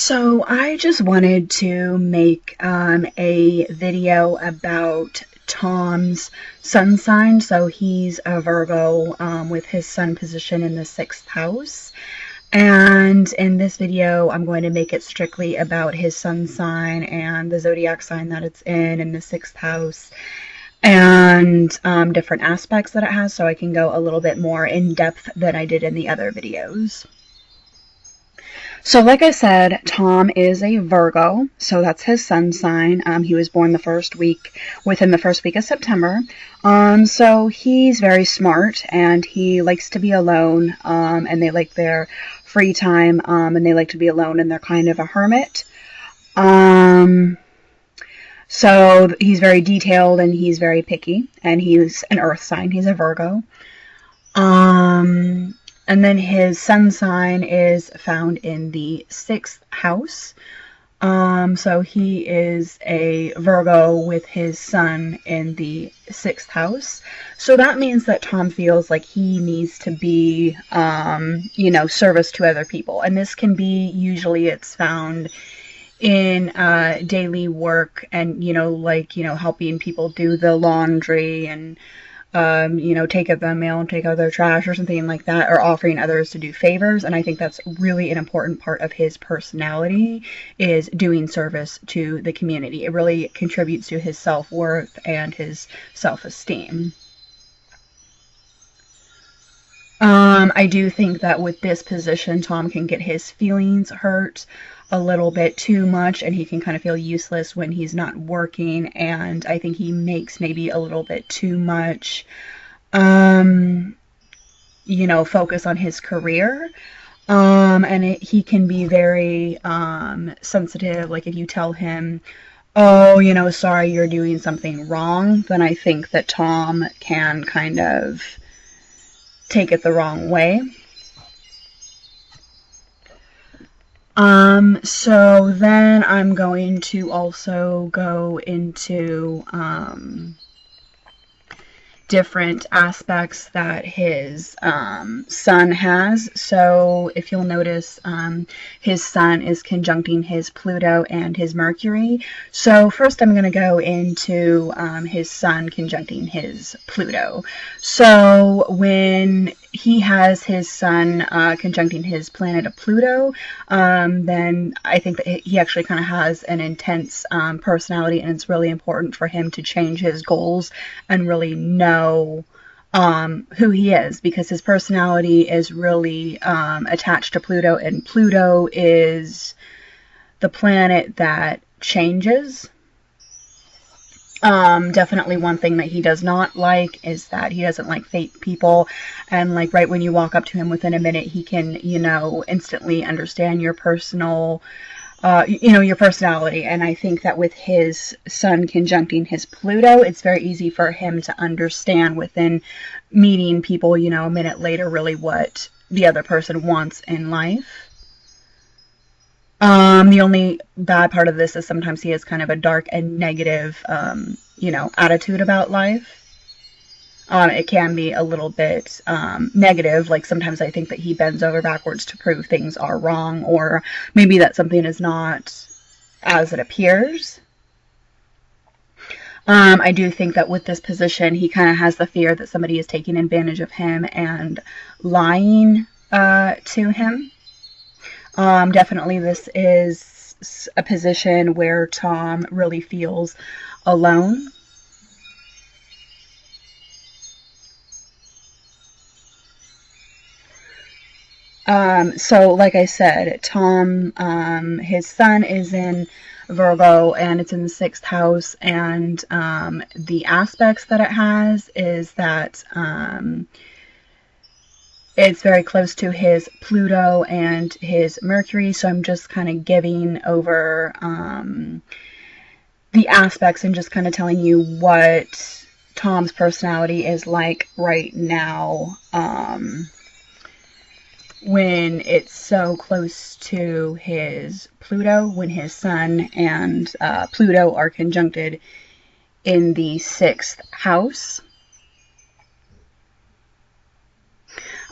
So I just wanted to make a video about Tom's sun sign. So he's a Virgo with his sun position in the 6th house. And in this video, I'm going to make it strictly about his sun sign and the zodiac sign that it's in the 6th house, and different aspects that it has, so I can go a little bit more in depth than I did in the other videos. So like I said, Tom is a Virgo, so that's his sun sign. He was born within the first week of September. So he's very smart, and he likes to be alone, and they like their free time, and they like to be alone, and they're kind of a hermit. So he's very detailed, and he's very picky, and he's an earth sign. He's a Virgo. And then his sun sign is found in the 6th house. So he is a Virgo with his sun in the 6th house. So that means that Tom feels like he needs to be, service to other people. And this can be, usually it's found in daily work and, helping people do the laundry and take out the mail and take out their trash or something like that, or offering others to do favors. And I think that's really an important part of his personality, is doing service to the community. It really contributes to his self-worth and his self-esteem. I do think that with this position, Tom can get his feelings hurt a little bit too much, and he can kind of feel useless when he's not working, and I think he makes maybe a little bit too much, focus on his career, and he can be very sensitive. Like if you tell him, oh, sorry, you're doing something wrong, then I think that Tom can kind of take it the wrong way. So then I'm going to also go into different aspects that his sun has. So if you'll notice, his sun is conjuncting his Pluto and his Mercury. So first I'm going to go into his sun conjuncting his Pluto. So when he has his sun conjuncting his planet of Pluto, then I think that he actually kind of has an intense personality, and it's really important for him to change his goals and really know who he is, because his personality is really attached to Pluto, and Pluto is the planet that changes. Definitely one thing that he does not like is that he doesn't like fake people, and like right when you walk up to him, within a minute he can, instantly understand your personal your personality. And I think that with his sun conjuncting his Pluto, it's very easy for him to understand within meeting people, a minute later, really what the other person wants in life. The only bad part of this is sometimes he has kind of a dark and negative, attitude about life. It can be a little bit negative. Like sometimes I think that he bends over backwards to prove things are wrong, or maybe that something is not as it appears. I do think that with this position, he kind of has the fear that somebody is taking advantage of him and lying to him. Definitely this is a position where Tom really feels alone. So like I said, Tom, his sun is in Virgo, and it's in the 6th house, and the aspects that it has is that it's very close to his Pluto and his Mercury. So I'm just kind of giving over the aspects and just kind of telling you what Tom's personality is like right now, when it's so close to his Pluto, when his sun and Pluto are conjuncted in the 6th house.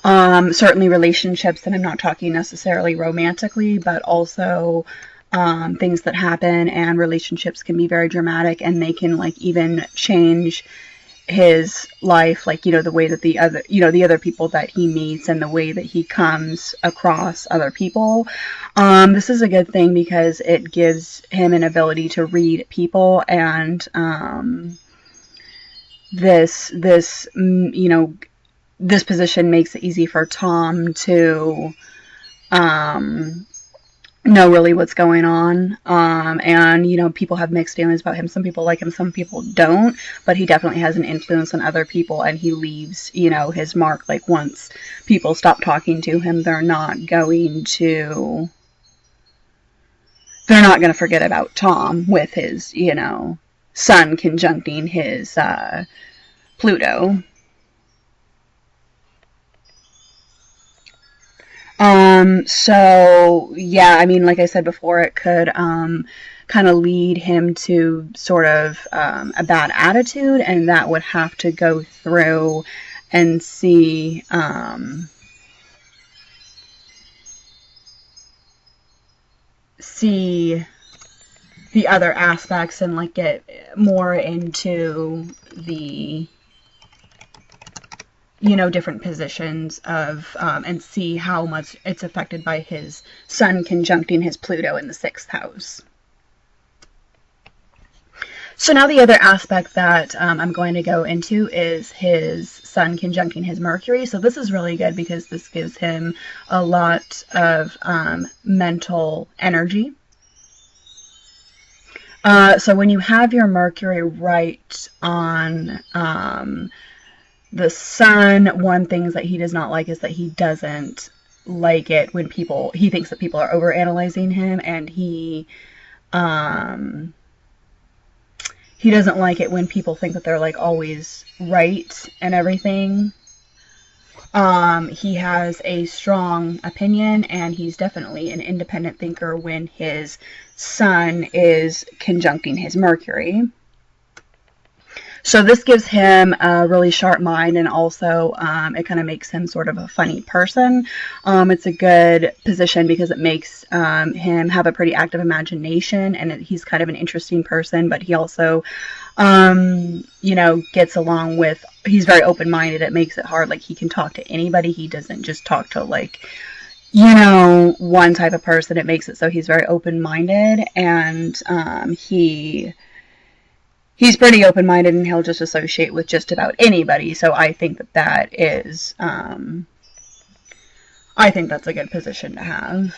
Certainly relationships, and I'm not talking necessarily romantically, but also things that happen, and relationships can be very dramatic, and they can like even change his life, like, you know, the way that the other people that he meets and the way that he comes across other people. This is a good thing because it gives him an ability to read people, and this you know, this position makes it easy for Tom to know really what's going on. And, you know, people have mixed feelings about him. Some people like him, some people don't, but he definitely has an influence on other people, and he leaves, you know, his mark. Like, once people stop talking to him, they're not going to forget about Tom with his, you know, sun conjuncting his Pluto. So yeah, I mean, like I said before, it could kind of lead him to sort of a bad attitude, and that would have to go through and see the other aspects, and like get more into the, you know, different positions of, and see how much it's affected by his sun conjuncting his Pluto in the 6th house. So now the other aspect that I'm going to go into is his sun conjuncting his Mercury. So this is really good because this gives him a lot of mental energy. So when you have your Mercury right on the sun, one thing that he does not like is that he doesn't like it when he thinks that people are overanalyzing him, and he doesn't like it when people think that they're like always right and everything. He has a strong opinion, and he's definitely an independent thinker when his sun is conjuncting his Mercury. So this gives him a really sharp mind, and also it kind of makes him sort of a funny person. It's a good position because it makes him have a pretty active imagination, and he's kind of an interesting person, but he also, you know, gets along with, he's very open-minded. It makes it hard. Like, he can talk to anybody. He doesn't just talk to, like, you know, one type of person. It makes it so he's very open-minded, and he's pretty open-minded, and he'll just associate with just about anybody. So I think that is, I think that's a good position to have.